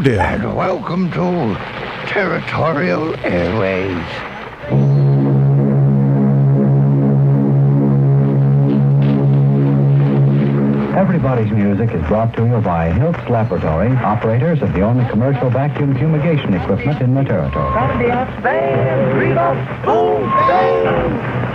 Hello there. And welcome to Territorial Airwaves. Everybody's Music is brought to you by Hiltz Laboratory, operators of the only commercial vacuum fumigation equipment in the territory. Ambiance band, Rudolph,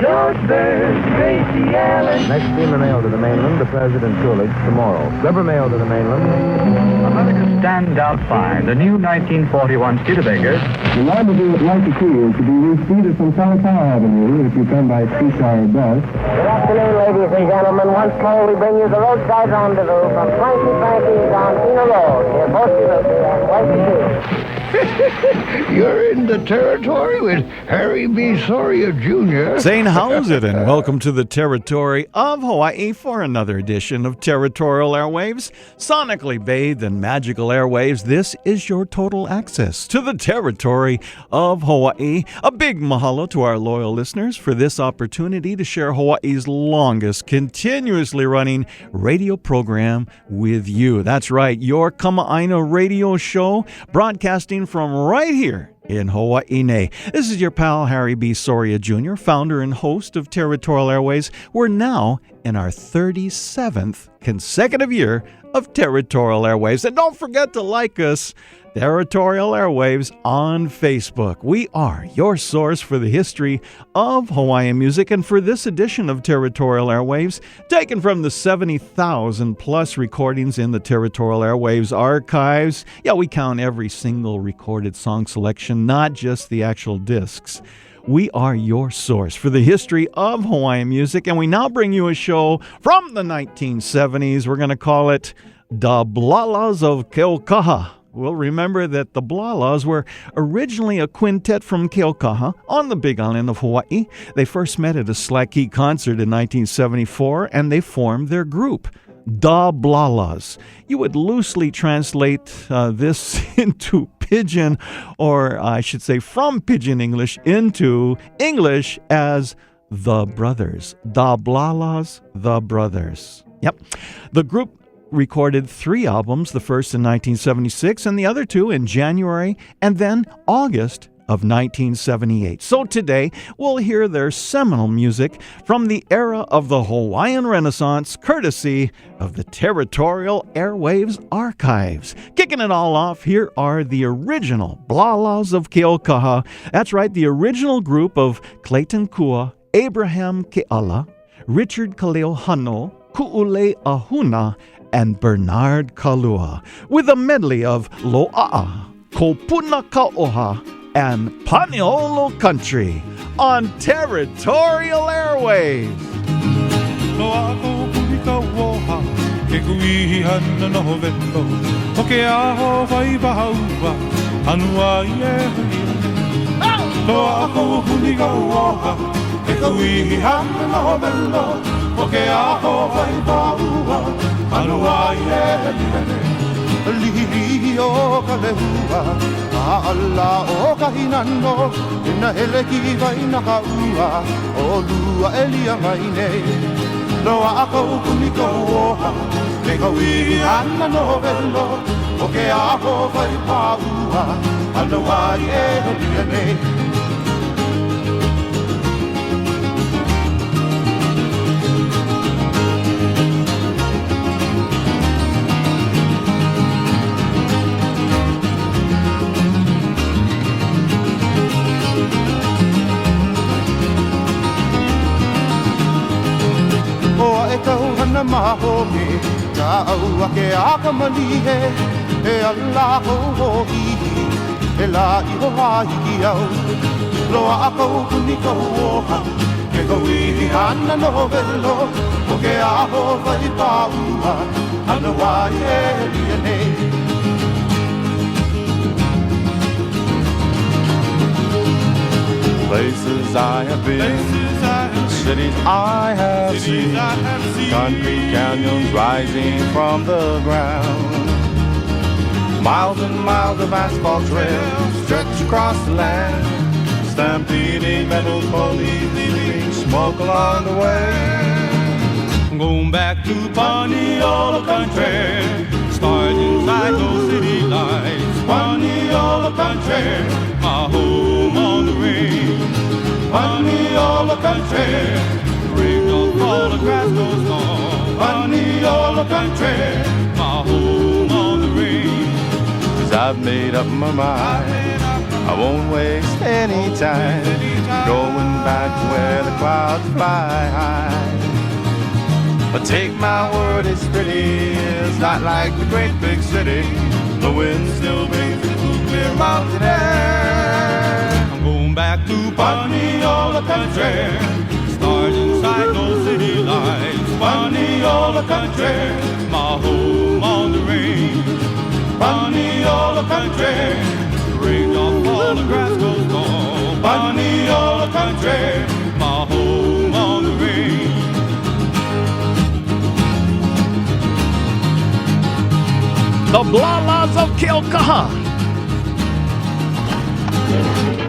George Burns, Gracie Allen. Next steamer mail to the mainland, the President Coolidge, tomorrow. River mail to the mainland. America stands out fine. The new 1941 Studebaker. The rendezvous at Waikiki is to be reached either from Keaukaha Avenue if you come by streetcar or bus. Good afternoon, ladies and gentlemen. Once more, we bring you the roadside rendezvous from Frankie Frankie's on Pina Road. Here, both of you at Waikiki. You're in the territory with Harry B. Soria Jr. Saying how's it, and welcome to the territory of Hawaii for another edition of Territorial Airwaves. Sonically bathed in magical airwaves, this is your total access to the territory of Hawaii. A big mahalo to our loyal listeners for this opportunity to share Hawaii's longest continuously running radio program with you. That's right, your Kama'aina radio show, broadcasting from right here in Hawaii. This is your pal Harry B. Soria Jr., founder and host of Territorial Airways. We're now in our 37th consecutive year of Territorial Airwaves. And don't forget to like us, Territorial Airwaves, on Facebook. We are your source for the history of Hawaiian music, and for this edition of Territorial Airwaves, taken from the 70,000 plus recordings in the Territorial Airwaves archives. Yeah, we count every single recorded song selection, not just the actual discs. We are your source for the history of Hawaiian music, and we now bring you a show from the 1970s. We're going to call it The Blahlas of Keaukaha. Well, remember that the Blahlas were originally a quintet from Keaukaha on the Big Island of Hawaii. They first met at a Slack Key concert in 1974, and they formed their group, The Blahlas. You would loosely translate this into Pidgin, or I should say from Pidgin English into English as The Brothers. The Blahlas, The Brothers. Yep. The group recorded 3 albums, the first in 1976 and the other 2 in January and then August of 1978. So today, we'll hear their seminal music from the era of the Hawaiian Renaissance, courtesy of the Territorial Airwaves archives. Kicking it all off, here are the original Blahlas of Keaukaha. That's right, the original group of Clayton Kua, Abraham Keala, Richard Kaleo Hano, Ku'ule Ahuna, and Bernard Kalua, with a medley of Loa'a, Kopuna Ka'oha, and Paniolo Country on Territorial Airwaves. Loa'a Kopuna Ka'oha, ke kuihi hana no velo, o ke aho vai bahaua, anua ie huli. Loa'a Kopuna Ka'oha, ke kuihi hana no velo, o ke aho vai bahaua, Anua ye lihi o ka lehua a ala o ka hinano ina hele ki vai na ka ua o lua elia mai nei loa a ka ukuni ka oha me ka wi ana no velo o ke aho vai pa ua anua ye lihi nei Hana mahomi, ka aua ke akamalihe, e ala ho ihi, e la iho haiki au. Loa akau kuni kauoha, ke kauihi hana no velo, o ke aho vai paua, hana wai e lianei. Places I have been, cities I have seen, concrete canyons rising from the ground. Miles and miles of asphalt trails stretch across the land, stampeding metal police, leaving smoke along the way. Going back to Paniolo Country, stars inside those city lights. country, my home on the range. Paniola country, rain don't fall, the grass goes long. Paniola country, my home on the range. 'Cause I've made up my mind, I won't waste any time going back to where the clouds fly high. But take my word, it's pretty, it's not like the great big city. The wind still brings the clear mountain air. I'm going back to Paniola country, start inside those city lights. Paniola country, my home on the range. Paniola country, rain don't fall, the grass goes long. Paniola country, my home on the range. The Blahlas of Keaukaha.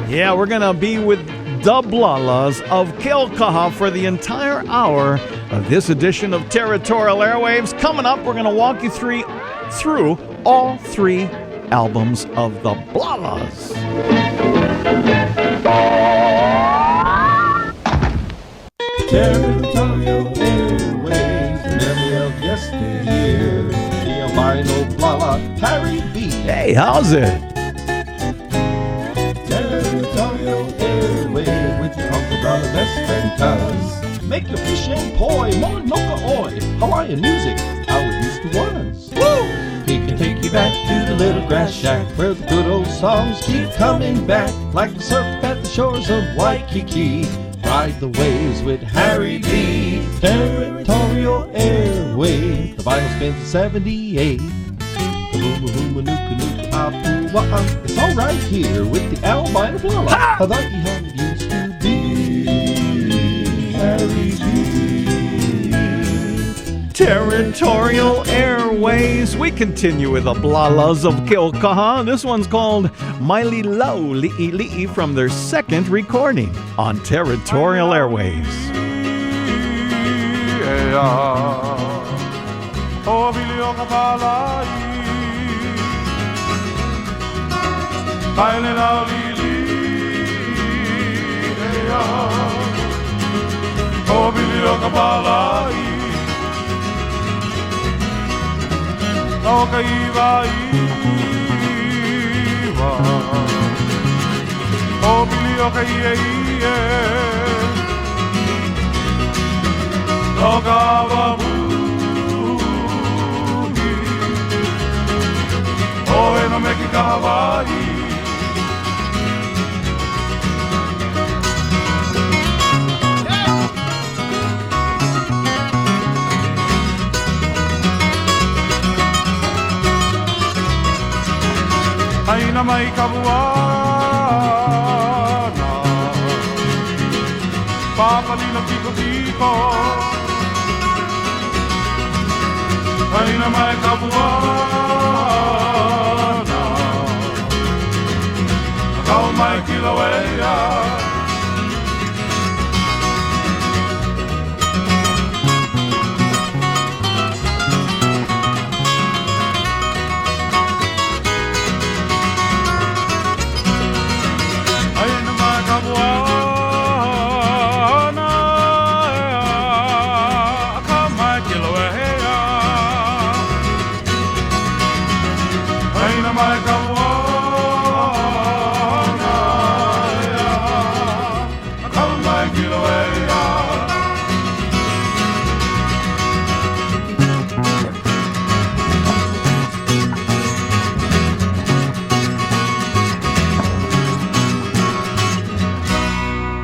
Yeah, we're going to be with the Blahlas of Keaukaha for the entire hour of this edition of Territorial Airwaves. Coming up, we're going to walk you through all three albums of the Blahlas. Territorial Airwaves, memory of yesteryear. The albino Blahla, Harry B. Hey, how's it? Territorial Airwaves with your Uncle Brother, best friend Cuz. Make your fish and poi, more noka oi. Hawaiian music, how it used to was. Woo! He can take you back to the little grass shack where the good old songs keep coming back like the surf at the shores of Waikiki. Ride the waves with Harry B. Territorial Airwaves. The Bible spins at 78. It's all right here with the albino Blahla. How that you how it used to be. Harry B. Territorial Airways. We continue with the Blahlas of Keaukaha. This one's called Maili Lau Li'i Li'i from their second recording on Territorial Airways. Oka iwa iwa, o bili oka ie ie, oka wabuni, o eno meki ka Hawai'i. Aina mai ka buana, papalino tiko tiko. Aina mai ka buana, kau mai kilauea.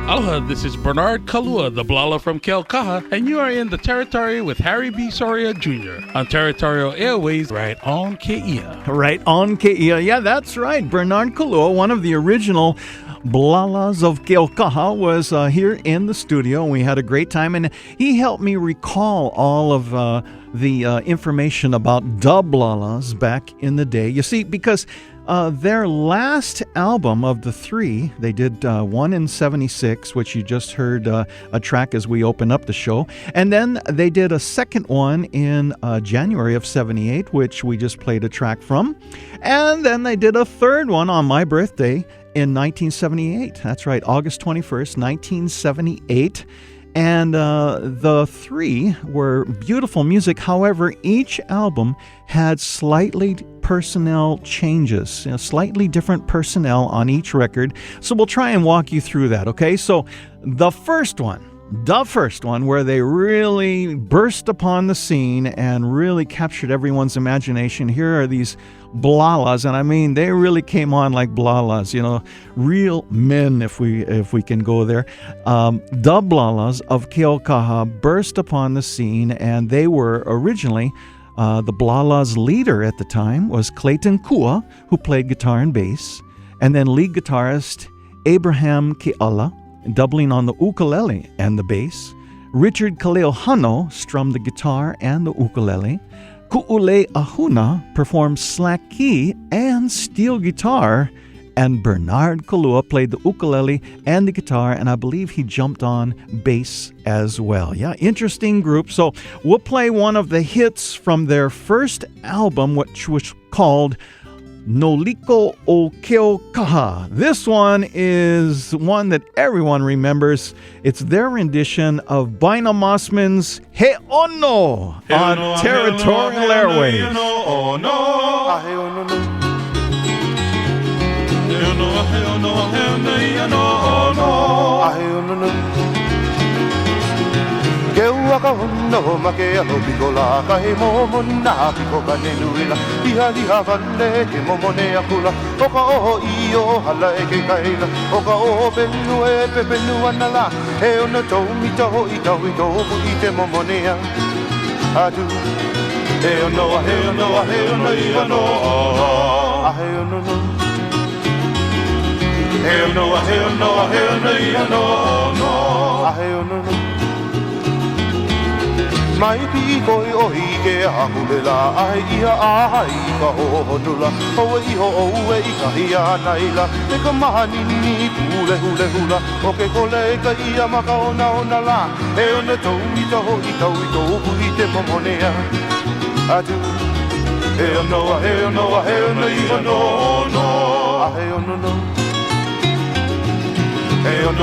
Aloha, this is Bernard Kalua, the Blahla from Keaukaha, and you are in the Territory with Harry B. Soria Jr. on Territorial Airways, right on Keia. Right on Keia. Yeah, that's right. Bernard Kalua, one of the original Blahlas of Keaukaha, was here in the studio. We had a great time, and he helped me recall all of the information about the Blahlas back in the day. You see, because their last album of the three, they did one in 76, which you just heard a track as we open up the show. And then they did a second one in January of 78, which we just played a track from. And then they did a third one on my birthday in 1978. That's right, August 21st, 1978. And the three were beautiful music. However, each album had slightly personnel changes, slightly different personnel on each record. So we'll try and walk you through that, okay? So the first one where they really burst upon the scene and really captured everyone's imagination. Here are these Blahlas, and I mean, they really came on like Blahlas, real men, if we can go there. The Blahlas of Keaukaha burst upon the scene, and they were originally the Blahlas' leader at the time was Clayton Kua, who played guitar and bass, and then lead guitarist Abraham Keala, doubling on the ukulele and the bass. Richard Kaleohano strummed the guitar and the ukulele. Ku'ule Ahuna performed slack key and steel guitar, and Bernard Kalua played the ukulele and the guitar, and I believe he jumped on bass as well. Yeah, interesting group. So we'll play one of the hits from their first album, which was called Noliko o Keaukaha. This one is one that everyone remembers. It's their rendition of Bina Mossman's He Ono on Territorial Airwaves. Keaukaha no make aho pikola ka he momo na piko ka nenuila iha liha vale ke momo ne akula oka oho iyo hala e ke kaila oka oho benu e pepenu anala he ono tau mita ho i tau i tau pu i te momo nea adu he ono i ano a he ono no he ono i ano a he ono no mai pi koi o hike hakulela ai ia ai ka honula o i ho o i ka ia naila te ka mahani ni pule hule hula o ke kole ka ia maka ona la e ona tau i tau i tau i tau pu i te momonea atu e ono i ano no a he ono no e ono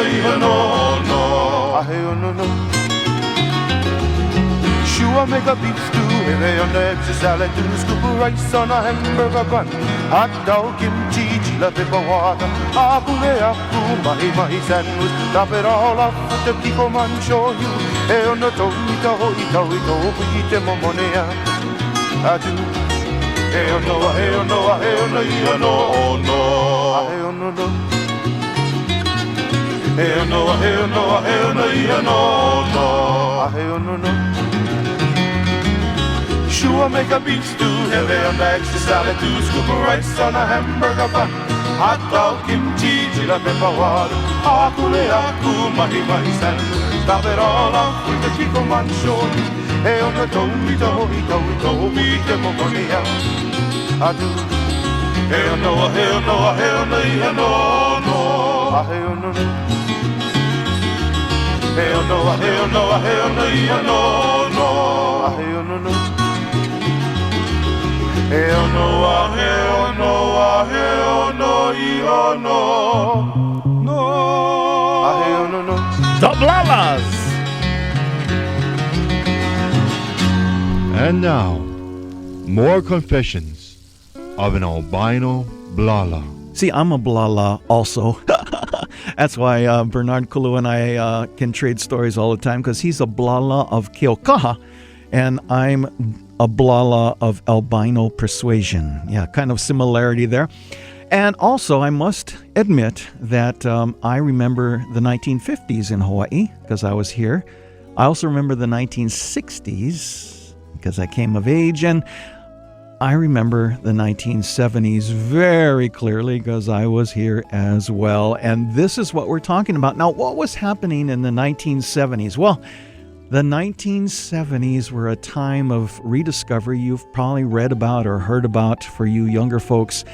i ano no a he ono no Shua make a beef stew, heavy on eggs, a salad, do scoop of rice on a hamburger bun, hot dog, kimchi, chila, pepper water, apule, mahi sandwich, top it all off with the pico mancho, you, hey on the toita, eat them on money. I do. Hey, no, no, you know, no. Hey, no, no. Hey, no, you know, no. Hey, no, no. Sure, make a beef stew, heavy on the extra salad, 2 scoop of rice on a hamburger bun, hot dog, kimchi, chila, pepper water, akule, mahi sandwich, top it all off with the chico mancho. Hey, on the toita, beat them up on the hell. I do. Hey, no, no. Hey, no. Hey, no. The Blahlas. And now, more confessions of an albino Blahla. See, I'm a Blahla also. That's why Bernard Kulu and I can trade stories all the time, because he's a Blahla of Keaukaha, and I'm a Blahla of albino persuasion. Yeah, kind of similarity there. And also, I must admit that I remember the 1950s in Hawaii, because I was here. I also remember the 1960s, because I came of age, and I remember the 1970s very clearly because I was here as well. And this is what we're talking about. Now, what was happening in the 1970s? Well, the 1970s were a time of rediscovery. You've probably read about or heard about, for you younger folks,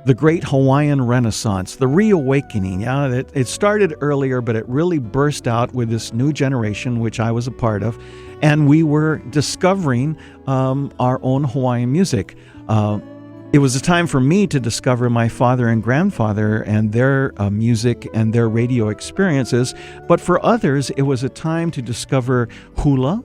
the Great Hawaiian Renaissance, the reawakening. Yeah, it started earlier, but it really burst out with this new generation, which I was a part of, and we were discovering our own Hawaiian music. It was a time for me to discover my father and grandfather and their music and their radio experiences, but for others, it was a time to discover hula,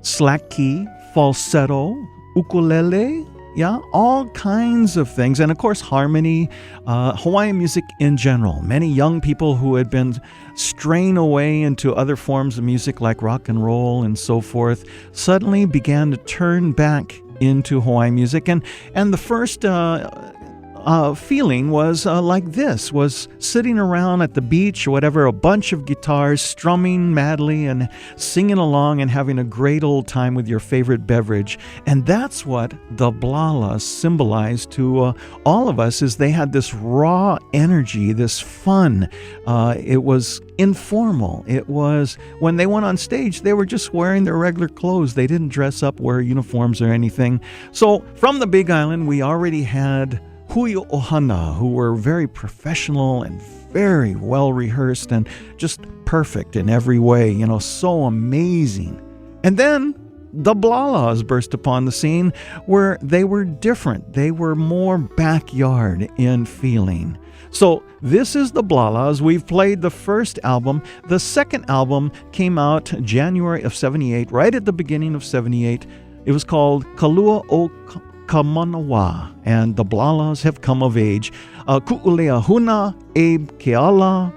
slack key, falsetto, ukulele, yeah, all kinds of things. And of course, harmony, Hawaiian music in general. Many young people who had been straying away into other forms of music like rock and roll and so forth suddenly began to turn back into Hawaiian music. And the first feeling was like this, was sitting around at the beach or whatever, a bunch of guitars strumming madly and singing along and having a great old time with your favorite beverage. And that's what the Blahlas symbolized to all of us, is they had this raw energy, this fun. It was informal. It was, when they went on stage, they were just wearing their regular clothes. They didn't dress up, wear uniforms or anything. So from the Big Island, we already had Hui Ohana, who were very professional and very well rehearsed and just perfect in every way, so amazing. And then the Blahlas burst upon the scene, where they were different. They were more backyard in feeling. So this is the Blahlas. We've played the first album. The second album came out January of 78, right at the beginning of 78. It was called Kalua o Kamanawa, and the Blahlas have come of age. Ku'uleahuna, Abe Keala,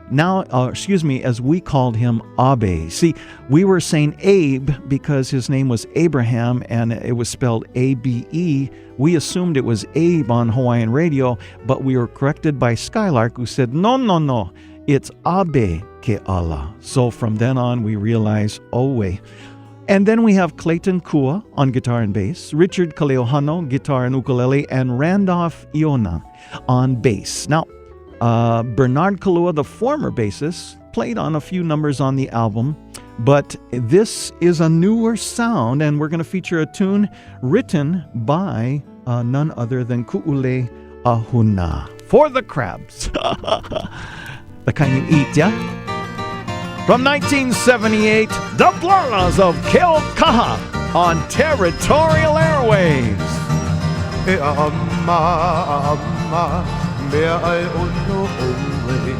now, as we called him, Abe. See, we were saying Abe because his name was Abraham and it was spelled A-B-E. We assumed it was Abe on Hawaiian radio, but we were corrected by Skylark, who said, no, it's Abe Keala. So from then on, we realized, wait. And then we have Clayton Kua on guitar and bass, Richard Kaleohano, guitar and ukulele, and Randolph Iona on bass. Now, Bernard Kalua, the former bassist, played on a few numbers on the album, but this is a newer sound, and we're going to feature a tune written by none other than Ku'ule Ahuna. For the crabs. The kind you eat, yeah? From 1978, the Blahlas of Keaukaha on Territorial Airwaves. E amma, mea ai ono oe,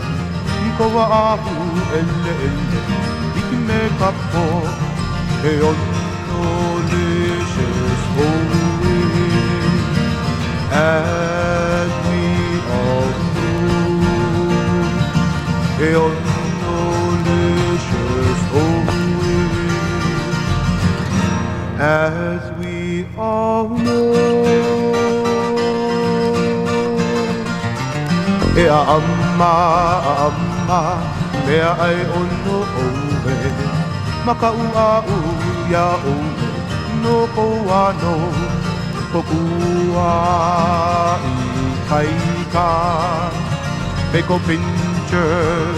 iko wa ahu ele, iki me kapo, e ono licious oe. As we all know, e ono as we all know. E amma, mea ai ono oe, maka ua ya oe, no koano, kokua I kaika, peko pincher,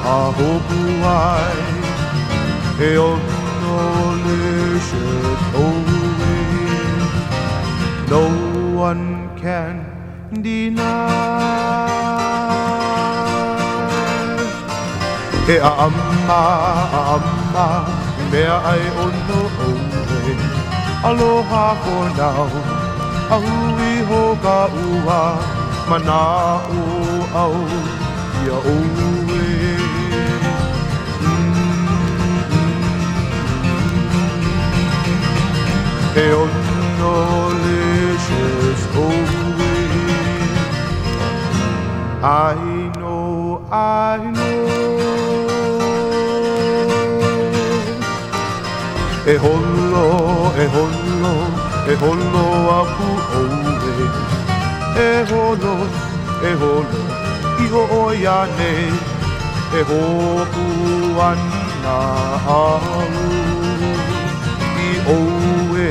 a hopu ai, e ono licious oe, no one can deny. E amma, mea ai ono oe, aloha for now, ahui hoka ua, mana'u au ia oe. E ono licious oe, I know I know. E holo aku oe. E holo, iho oiane. E hopu ana au. I oe,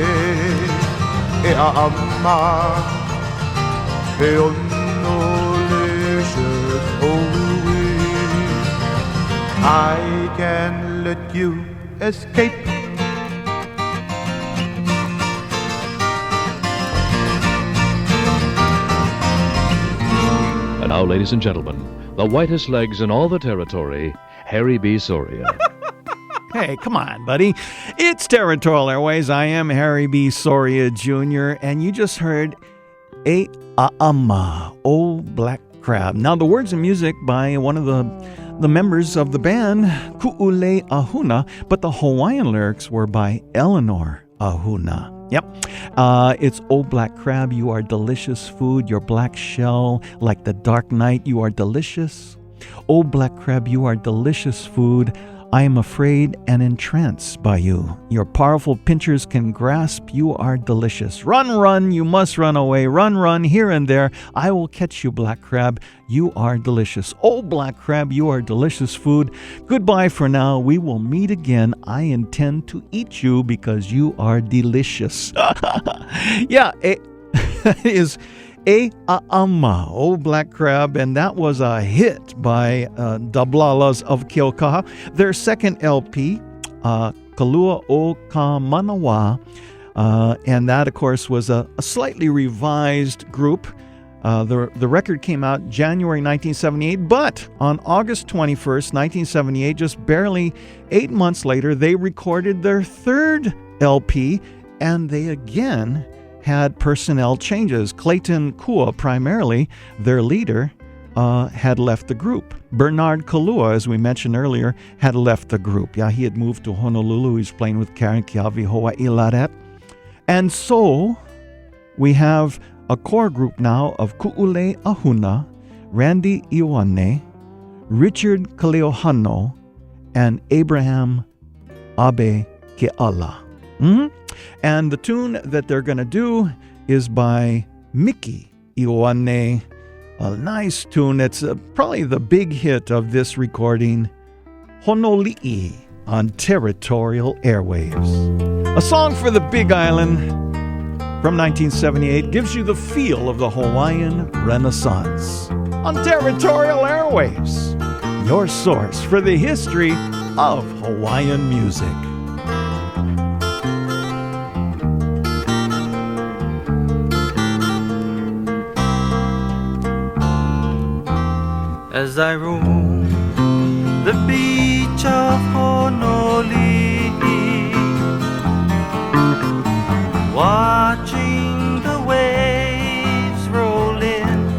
e a ama. E ono licious oe. I can let you escape. And now, ladies and gentlemen, the whitest legs in all the territory, Harry B. Soria. Hey, come on, buddy. It's Territorial Airways. I am Harry B. Soria Jr., and you just heard E A'ama, Old Black Crab. Now, the words and music by one of the members of the band, Ku'ule Ahuna, but the Hawaiian lyrics were by Eleanor Ahuna. Yep. It's Old Black Crab, you are delicious food. Your black shell, like the dark night, you are delicious. Old Black Crab, you are delicious food. I am afraid and entranced by you. Your powerful pinchers can grasp. You are delicious. Run, run, you must run away. Run, run, here and there. I will catch you, Black Crab. You are delicious. Oh, Black Crab, you are delicious food. Goodbye for now. We will meet again. I intend to eat you because you are delicious. Yeah, that is E A'ama, Old Black Crab, and that was a hit by the Blahlas of Keaukaha. Their second LP, Kalua o Ka Manawa, and that, of course, was a slightly revised group. The record came out January 1978, but on August 21st, 1978, just barely 8 months later, they recorded their third LP, and they again had personnel changes. Clayton Kua, primarily, their leader, had left the group. Bernard Kalua, as we mentioned earlier, had left the group. Yeah, he had moved to Honolulu. He's playing with Karen Kiavi, Hawai'i Laret. And so we have a core group now of Ku'ule Ahuna, Randy Iwane, Richard Kaleohano, and Abraham Abe Keala. And the tune that they're going to do is by Miki Iwane, a nice tune. It's probably the big hit of this recording, Honoli'i, on Territorial Airwaves. A song for the Big Island from 1978 gives you the feel of the Hawaiian Renaissance. On Territorial Airwaves, your source for the history of Hawaiian music. As I roam the beach of Honolulu, watching the waves roll in,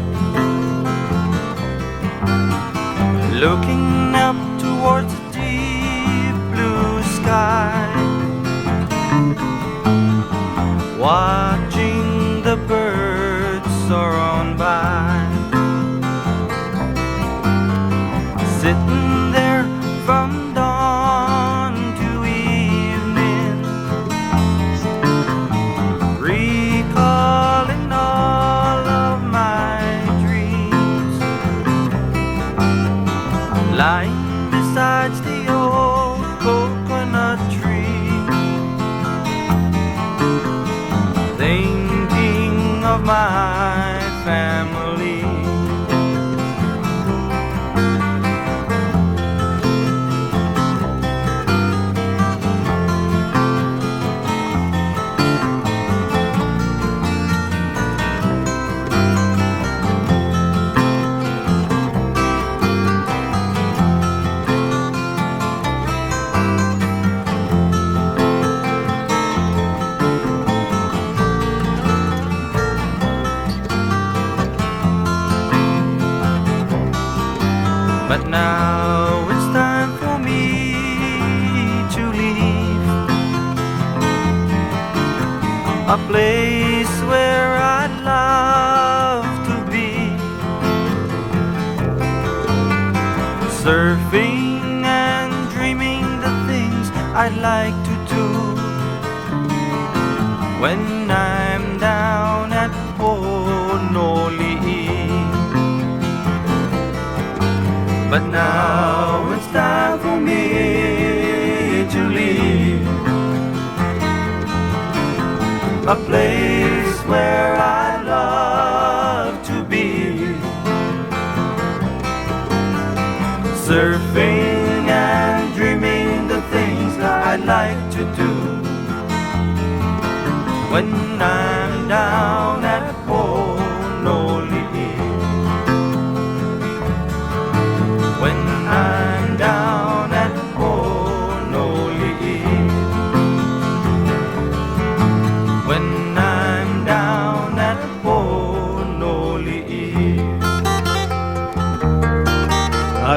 looking up towards the deep blue sky, watching the birds soar on by. Sitting there from dawn to evening, recalling all of my dreams, lying beside the old coconut tree, thinking of my family. But now it's time for me to leave a place where I'd love to be. I'd like to do when I'm down at Honolulu. But now it's time for me to leave a place where I love to be, surfing and dreaming the things I'd like to do when I'm down at Honolulu. When I'm down at Honolulu. When I'm down at Honolulu.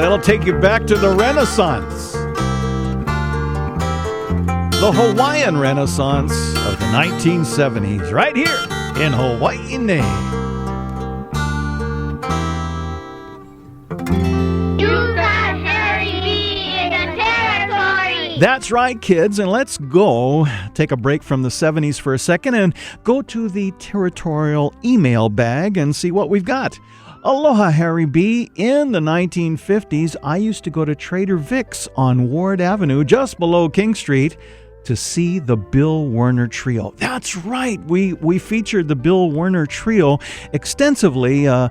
That'll take you back to the Renaissance. The Hawaiian Renaissance of the 1970s, right here in Hawaii. That's right, kids, and let's go take a break from the 70s for a second and go to the Territorial email bag and see what we've got. Aloha, Harry B. In the 1950s, I used to go to Trader Vic's on Ward Avenue, just below King Street, to see the Bill Werner Trio. That's right. We featured the Bill Werner Trio extensively a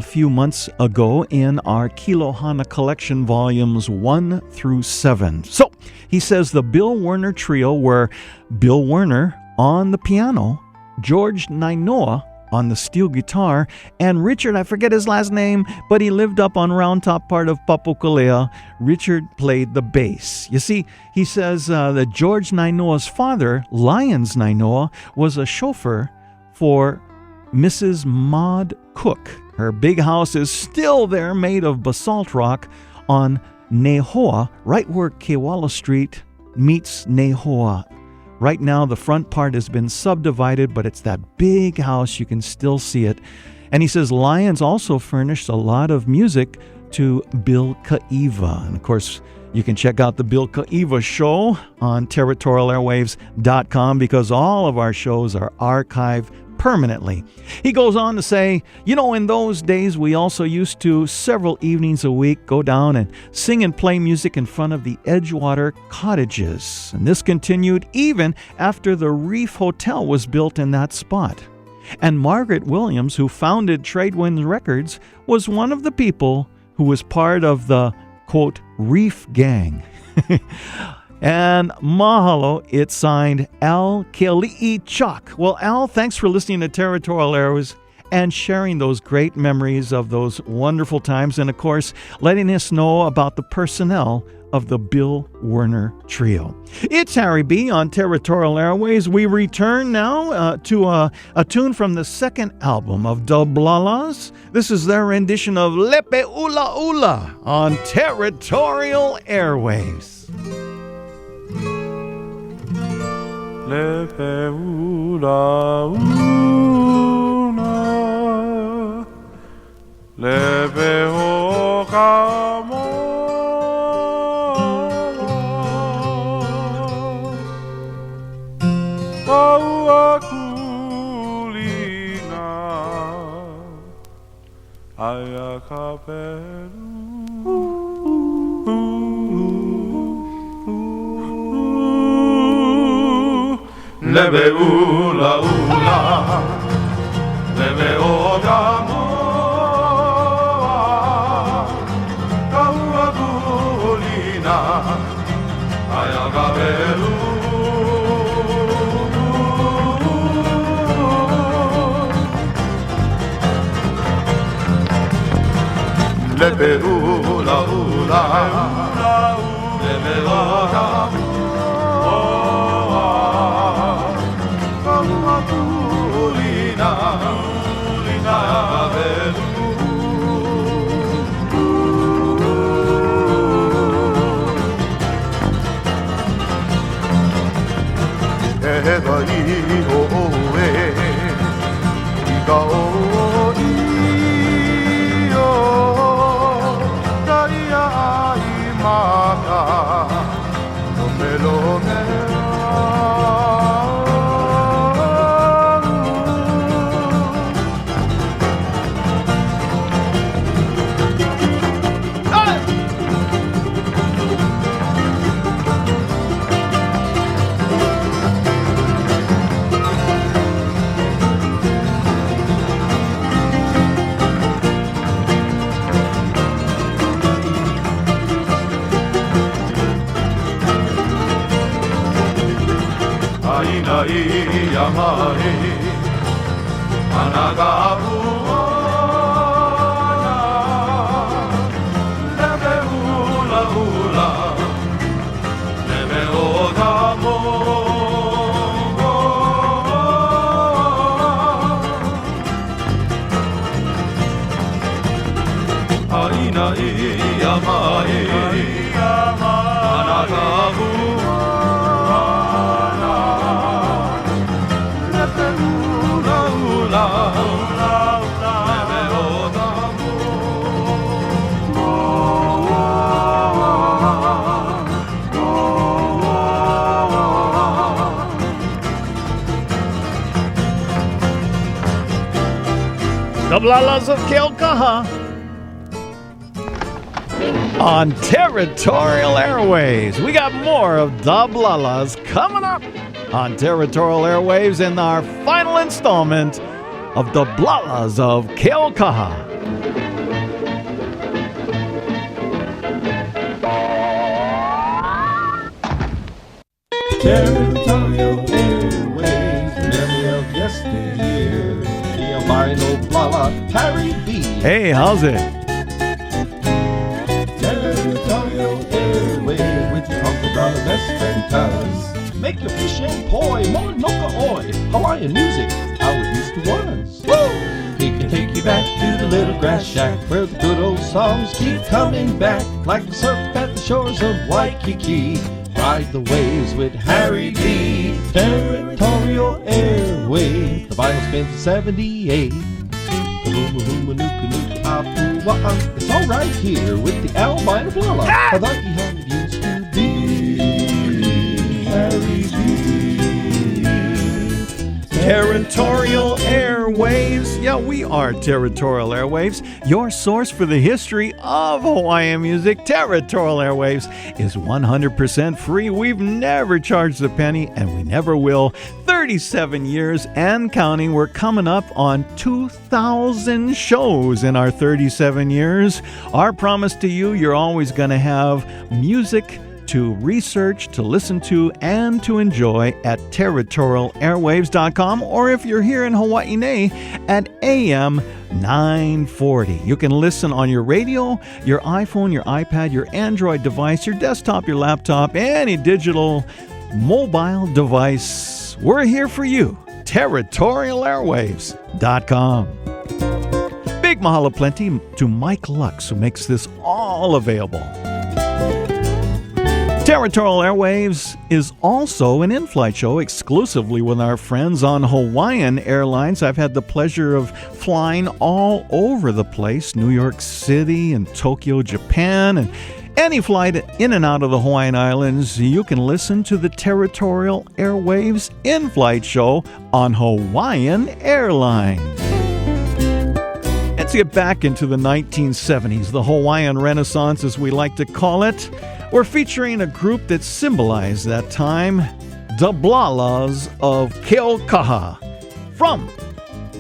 few months ago in our Keaukaha collection volumes 1 through 7. So he says the Bill Werner Trio were Bill Werner on the piano, George Nainoa on the steel guitar, and Richard, I forget his last name, but he lived up on Round Top part of Papukolea. Richard played the bass. You see, he says that George Nainoa's father, Lyons Nainoa, was a chauffeur for Mrs. Maud Cook. Her big house is still there, made of basalt rock on Nehoa, right where Kewala Street meets Nehoa. Right now, the front part has been subdivided, but it's that big house. You can still see it. And he says Lyons also furnished a lot of music to Bill Kaiva. And of course, you can check out the Bill Kaiva show on territorialairwaves.com because all of our shows are archived permanently. He goes on to say, you know, in those days, we also used to, several evenings a week, go down and sing and play music in front of the Edgewater cottages. And this continued even after the Reef Hotel was built in that spot. And Margaret Williams, who founded Tradewind Records, was one of the people who was part of the, quote, Reef Gang. And mahalo, it signed Al Keali'i Chuck. Well, Al, thanks for listening to Territorial Airwaves and sharing those great memories of those wonderful times. And, of course, letting us know about the personnel of the Bill Werner Trio. It's Harry B. on Territorial Airways. We return now to a tune from the second album of the Blahlas. This is their rendition of Lepe Ula Ula on Territorial Airways. Lepe ula una, lepe hokamo, paua kulina, ayakaperu. Lebe ula ula, lebe okamoa, kaua kulina, ayakaberu. Lebe ula ula, lebe okamoa. Maka, no me lo ia mai Anaka apuana Nebe hula hula Nebe o tamo Aina ia mai Anaka apuana Nebe hula hula Nebe o tamo The Blahlas of Keaukaha on Territorial Airwaves. We got more of the Blahlas coming up on Territorial Airwaves in our final installment of the Blahlas of Keaukaha. Territorial Airwaves, memory of yesteryear. The albino Blahla, Harry B. Hey, how's it? Territorial Airwaves, with your uncle, brother, best friend, cuz. Make your fish and poi, monoka oi. Hawaiian music, how it used to was. Woo! He can take you back to the little grass shack where the good old songs keep coming back like the surf at the shores of Waikiki. Ride the waves with Harry B. Territorial Airwaves. The vinyl spins 78. It's all right here with the albino Blahla. I like how it used to be. Harry B. Territorial Airwaves. Yeah, we are Territorial Airwaves, your source for the history of Hawaiian music. Territorial Airwaves is 100% free. We've never charged a penny, and we never will. 37 years and counting. We're coming up on 2,000 shows in our 37 years. Our promise to you, you're always going to have music to research, to listen to, and to enjoy at territorialairwaves.com, or if you're here in Hawaii at AM 940. You can listen on your radio, your iPhone, your iPad, your Android device, your desktop, your laptop, any digital mobile device. We're here for you. territorialairwaves.com. Big mahalo plenty to Mike Lux, who makes this all available. Territorial Airwaves is also an in-flight show exclusively with our friends on Hawaiian Airlines. I've had the pleasure of flying all over the place, New York City and Tokyo, Japan, and any flight in and out of the Hawaiian Islands. You can listen to the Territorial Airwaves in-flight show on Hawaiian Airlines. Let's get back into the 1970s, the Hawaiian Renaissance as we like to call it. We're featuring a group that symbolized that time, the Blahlas of Keaukaha, from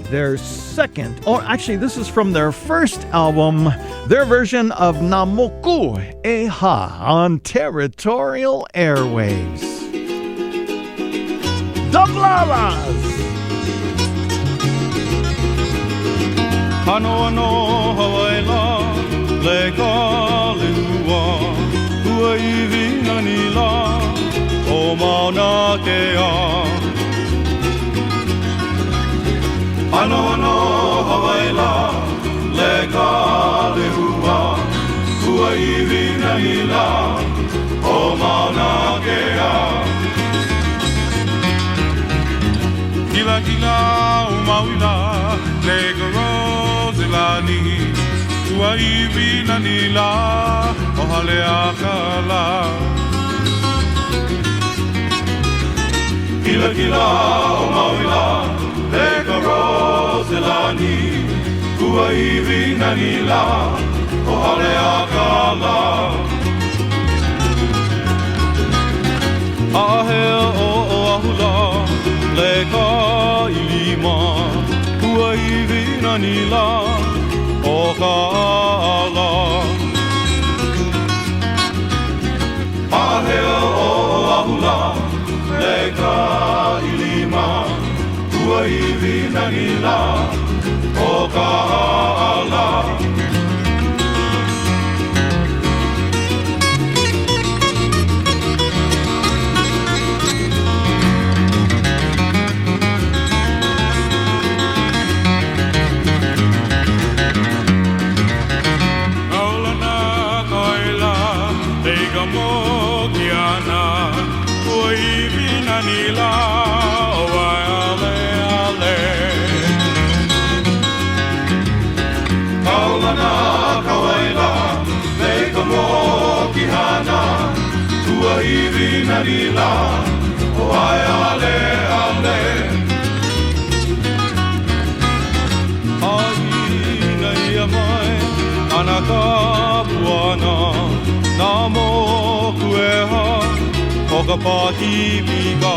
their second, or actually this is from their first album, their version of Namoku Eha on Territorial Airwaves. The Blahlas! Ano ano Hawaii la, leka lehua. Ua iwi nani la, o mauna ke a. Ano ano Hawaii la, leka lehua. Ua iwi nani la, o mauna ke a. Gila gila umawila, lega rosilani. Ua iwi nani la, o hale akala. Gila gila o mawila, lega rosilani. Ua iwi nani la, o hale akala. Ahea o ahula, lega ilima. Ua iwi nani la, o ka'ala. Ahea o ahula, leka ili ma Ua iwi nani la O ka ala Nila, oh ale ale. Kaulana kawaila, leika mo kihana, tua iwi nila, oh ale ale. Ai nei mai, anaka puana, namo kueha. Hoka pahimika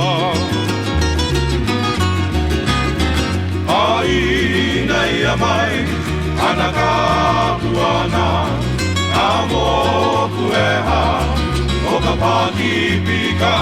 Ai nei mai Anaka puana Amo kueha Hoka pahimika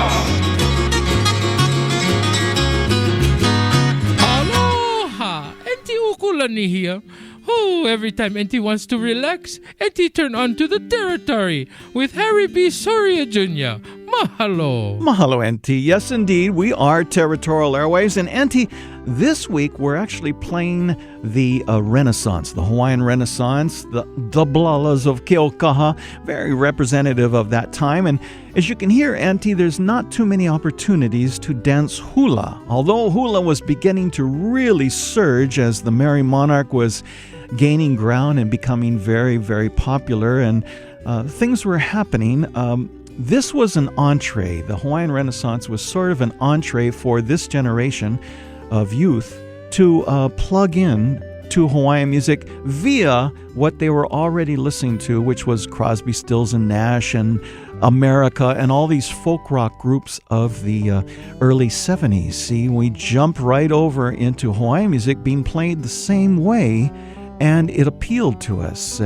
Aloha! Auntie Ukulani here. Oh, every time Auntie wants to relax, Auntie turn on to the Territory with Harry B. Soria Jr. Mahalo. Mahalo, Auntie. Yes, indeed. We are Territorial Airwaves. And Auntie, this week we're actually playing the Renaissance, the Hawaiian Renaissance, the Blahlas of Keaukaha, very representative of that time. And as you can hear, Auntie, there's not too many opportunities to dance hula. Although hula was beginning to really surge as the Merry Monarch was gaining ground and becoming very, very popular, and things were happening. This was an entree. The Hawaiian Renaissance was sort of an entree for this generation of youth to plug in to Hawaiian music via what they were already listening to, which was Crosby, Stills and Nash and America and all these folk rock groups of the early 70s. See, we jump right over into Hawaiian music being played the same way, and it appealed to us.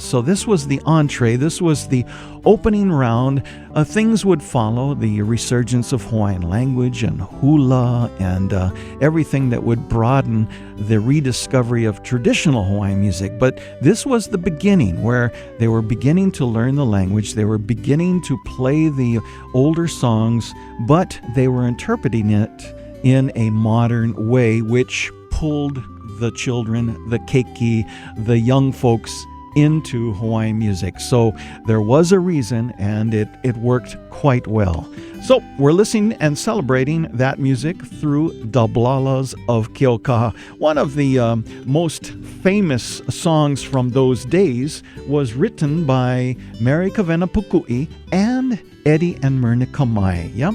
So this was the entree. This was the opening round. Things would follow, the resurgence of Hawaiian language and hula and everything that would broaden the rediscovery of traditional Hawaiian music. But this was the beginning, where they were beginning to learn the language. They were beginning to play the older songs, but they were interpreting it in a modern way, which pulled the children, the keiki, the young folks into Hawaiian music. So there was a reason, and it worked quite well. So we're listening and celebrating that music through the Blahlas of Keaukaha. One of the most famous songs from those days was written by Mary Kawena Pukui and Eddie and Myrna Kamai. Yeah,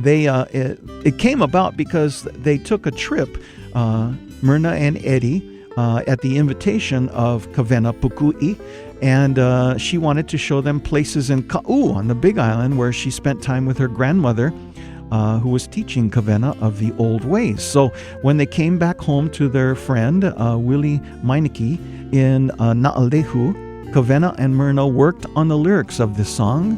it came about because they took a trip, Myrna and Eddie, at the invitation of Kawena Pukui, and she wanted to show them places in Ka'u on the Big Island where she spent time with her grandmother, who was teaching Kawena of the old ways. So when they came back home to their friend, Willie Meineke, in Na'alehu, Kawena and Myrna worked on the lyrics of this song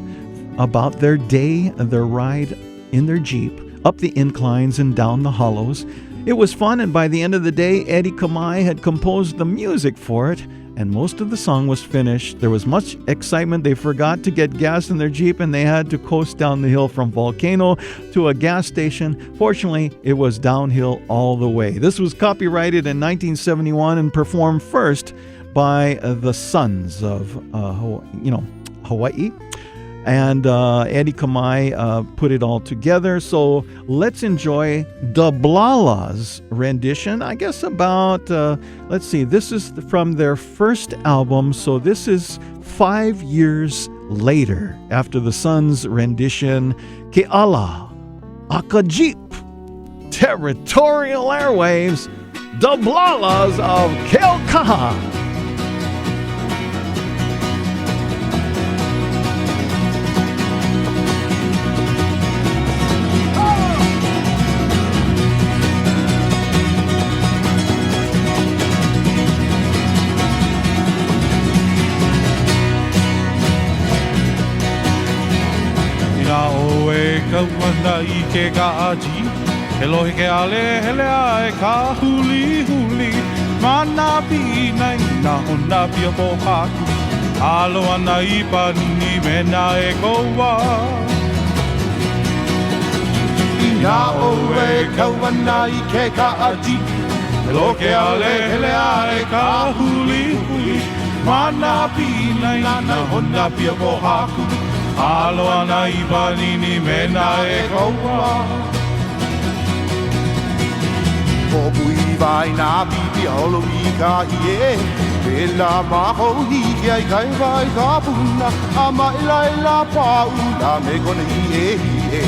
about their day, their ride in their Jeep, up the inclines and down the hollows. It was fun, and by the end of the day, Eddie Kamai had composed the music for it, and most of the song was finished. There was much excitement. They forgot to get gas in their Jeep, and they had to coast down the hill from Volcano to a gas station. Fortunately, it was downhill all the way. This was copyrighted in 1971 and performed first by the Sons of Hawai'i. And Eddie Kamai put it all together. So let's enjoy the Blahlas rendition. I guess about, let's see, this is from their first album. So this is 5 years later after the Sons rendition. Keala, Akajip, Territorial Airwaves, the Blahlas of Keaukaha. Ka wanda I ke ga'aji lohi ke ale hele ai ka huli huli. Mana pinai na hona pia po haku. Alo ana I panini mena e koua. Ia oe kauana I ke ka ati. Lo ke ale hele ai ka huli huli. Mana pinai na hona pia po haku. Alo ana I panini mena e koua. Popui vai na pipi holo I ka hie. Pela maho hi ki ai kai vai ka puna. A mai lai la paula me kone hi e hi e.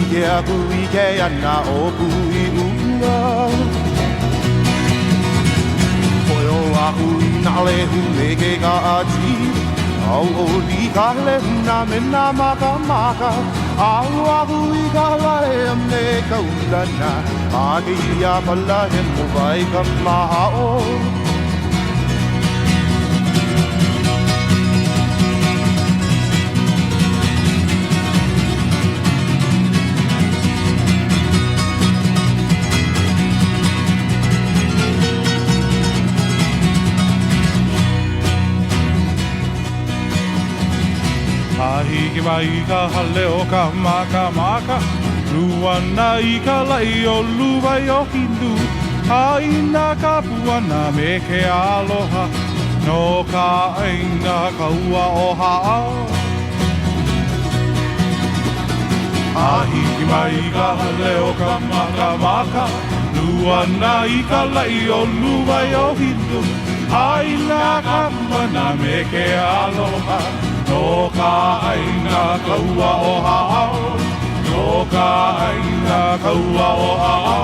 I ke a kui ke ana o kui una. Koe o a hui na le hu me ke ka ati. Au o li ka le huna me na maka maka. Au a hui ka lai a me ka ulana. A ke ia pala he mo vai ka maha o. Ahi ki mai ka hale o ka maka maka. Luana I ka lai o luwai o hindu. Aina ka puana me ke aloha. No ka aina ka ua o haa. Ahi ki mai ka hale o ka maka maka. Luana I ka lai o luwai o hindu. Aina ka puana me ke aloha. No ka aina ka ua o hao. No ka aina ka ua o hao.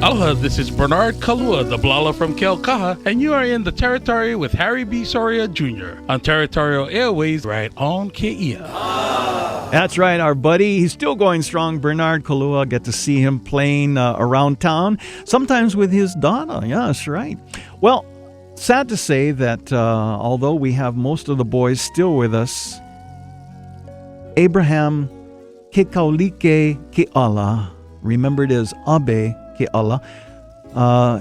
Aloha, this is Bernard Kalua, the Blahlas from Keaukaha, and you are in the Territory with Harry B. Soria Jr. on Territorial Airwaves right on Keia. That's right, our buddy. He's still going strong, Bernard Kalua. Get to see him playing around town, sometimes with his daughter. Yeah, that's right. Well, sad to say that although we have most of the boys still with us, Abraham Kekaulike Keala, remembered as Abe Keala,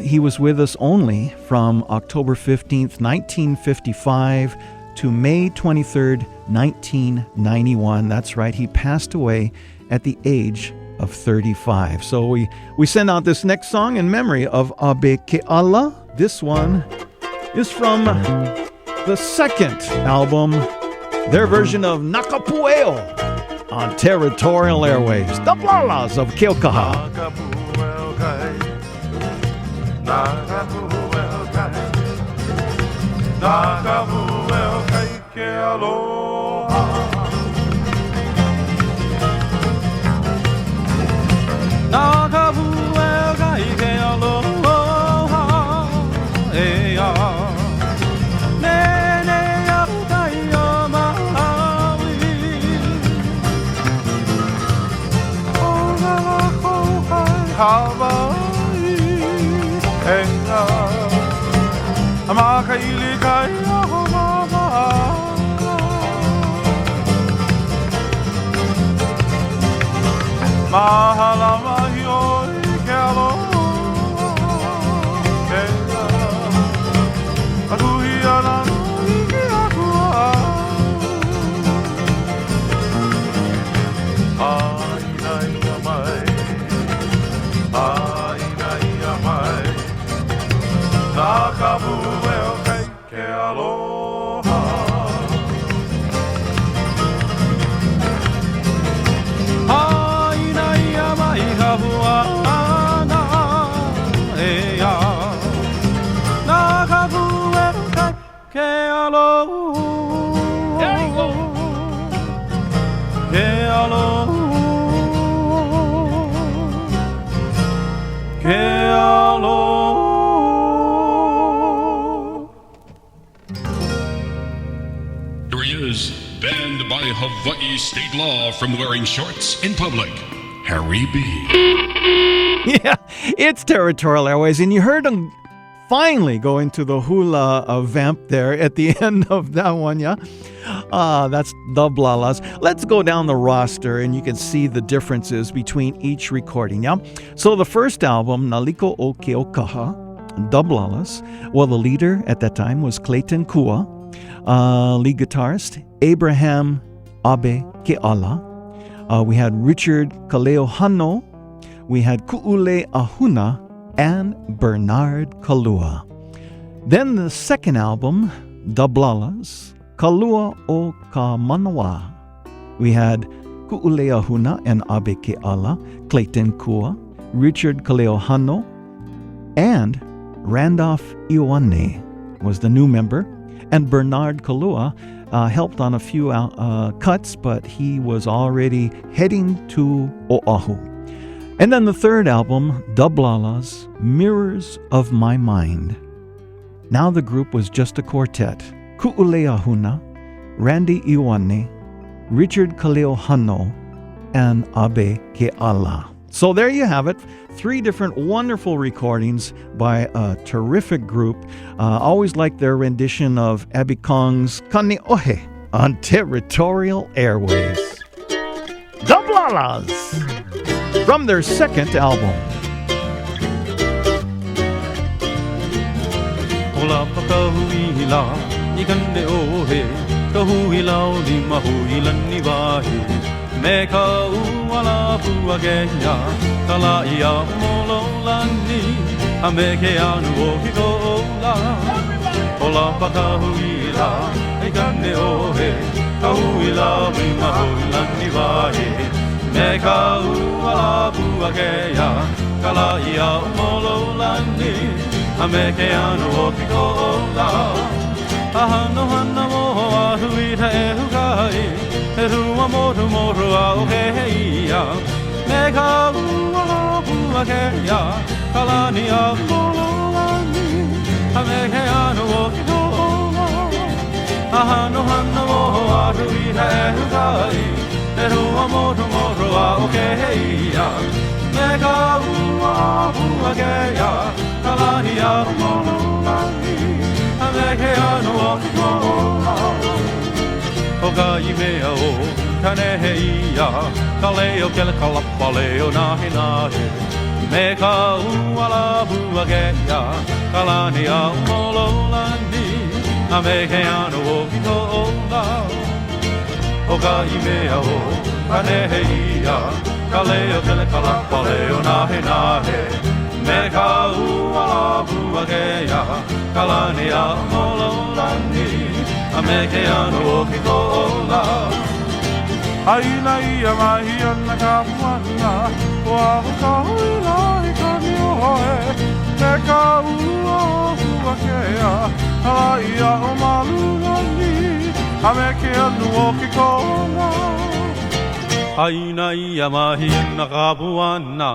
he was with us only from October 15th, 1955 to May 23rd, 1991. That's right, he passed away at the age of 35. So we send out this next song in memory of Abe Keala. This one is from the second album, their version of Nakapueo on Territorial Airwaves, the Blahlas of Keaukaha. Ke aloha. Nakapueo kai ke aloha. Ea. Nene au kai o Maui. Ola ko hai Hawaii. Ea. Amaka ili kai o mama. Mahala mahi oi ke aloha. Kea. Akuhi ana nui ki akua. Aina ia mai. Aina ia mai. Nakapueo kai ke aloha. Aina ia mai ka puana. Ea. Nakapueo kai ke aloha. There you go. Ke aloha. Ke aloha. Banned by Hawaii state law from wearing shorts in public. Harry B. Yeah, it's Territorial Airways, and you heard him finally go into the hula vamp there at the end of that one, yeah? That's the Blahlas. Let's go down the roster and you can see the differences between each recording, yeah? So the first album, Naliko o Keaukaha, the Blahlas. Well, the leader at that time was Clayton Kua. Lead guitarist, Abraham Abe Keala. We had Richard Kaleo Hano. We had Ku'ule Ahuna and Bernard Kalua. Then the second album, The Blahlas, Kalua o Kamanawa. We had Ku'ule Ahuna and Abe Keala, Clayton Kua, Richard Kaleo Hano, and Randolph Ioane was the new member. And Bernard Kalua helped on a few cuts, but he was already heading to Oahu. And then the third album, The Blahlas, Mirrors of My Mind. Now the group was just a quartet. Ku'ule Ahuna, Randy Ioane, Richard Kaleo Hano, and Abe Keala. So there you have it. 3 different wonderful recordings by a terrific group. Always liked their rendition of Abby Kong's Kane'ohe on Territorial Airwaves. The Blahlas, from their second album. Ola pakahuila, ikande ohe, kahuila o di mahuila ni wahe. Me ka uala puageya, kala ia mololani, a me ke anu o hikola. Ola pakahuila, ikande ohe, kahuila mi mahuila ni wahe. Me ka uala puageya, kala ia mololani, a me ke anu o hikola. Ahano hana moho ahuita e hukai, e rua motu motu a o heia. Me ka ua pua kea, kalani a mololani, a me ke anu o hikola. Ahano hana moho ahuita e hukai, e rua motu motu a o heia. Me ka ua pua kea, kalani a mololani, Ameke anu o kikoa. Oka i mea o kaneheia, ka leo kele kalapa leo nahi nahe. Me ka uala buagea, ka lani a mololani, ameke anu o kikoa. Oka i mea o kaneheia, ka leo kele kalapa leo nahi nahe. Me ka uala buagea, kalani a mololani, a me ke anu o kikola. Aina ia mahi ana ka puana, o aho ka huila i ka nioe. Me ka ua hua kea, kalai a o malulani, a me ke anu o kikola. Aina ia mahi ana ka puana,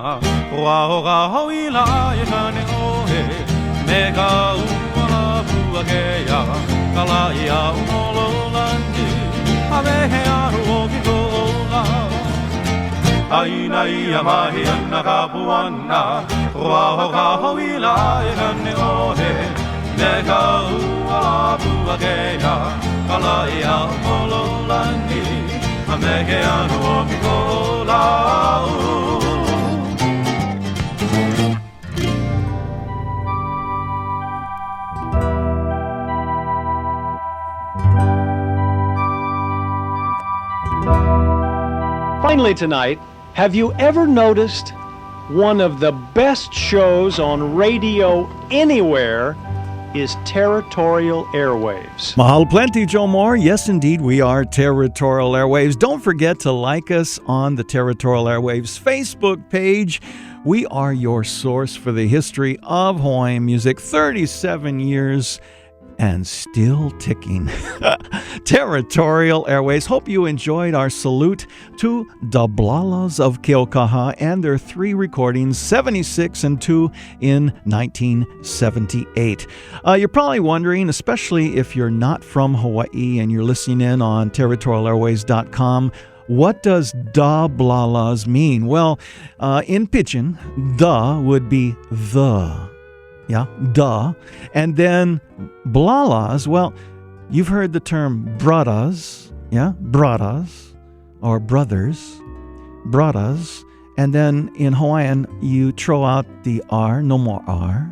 o aho ka huila i ka nioe. Me ka ua puagea, kalai a mololani, a me he aru o kikola. Aina ia mahi ana ka puana, ua ho ka hoila e kane ohe. Me ka ua puagea, kalai a mololani, a me he aru o kikola. Finally tonight, have you ever noticed one of the best shows on radio anywhere is Territorial Airwaves? Mahalo plenty, Joe Moore. Yes, indeed, we are Territorial Airwaves. Don't forget to like us on the Territorial Airwaves Facebook page. We are your source for the history of Hawaiian music, 37 years and still ticking. Territorial Airways. Hope you enjoyed our salute to the Blahlas of Keaukaha and their 3 recordings, 76 and 2 in 1978. You're probably wondering, especially if you're not from Hawaii and you're listening in on territorialairways.com, what does da Blahlas mean? Well, in Pidgin, the would be the. Yeah, duh. And then Blahlas, well, you've heard the term bradas, yeah, bradas, or brothers, bradas. And then in Hawaiian, you throw out the R, no more R.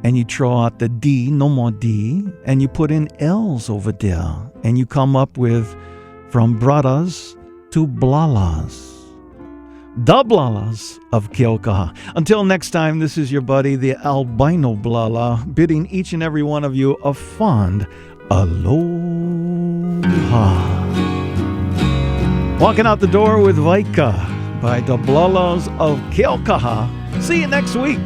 And you throw out the D, no more D. And you put in L's over there. And you come up with from bradas to Blahlas. The Blahlas of Keaukaha. Until next time, this is your buddy, the albino Blahla, bidding each and every one of you a fond aloha. Walking out the door with Vaika by the Blahlas of Keaukaha. See you next week.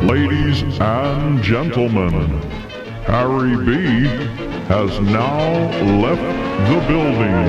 Ladies and gentlemen, Harry B. has now left the building.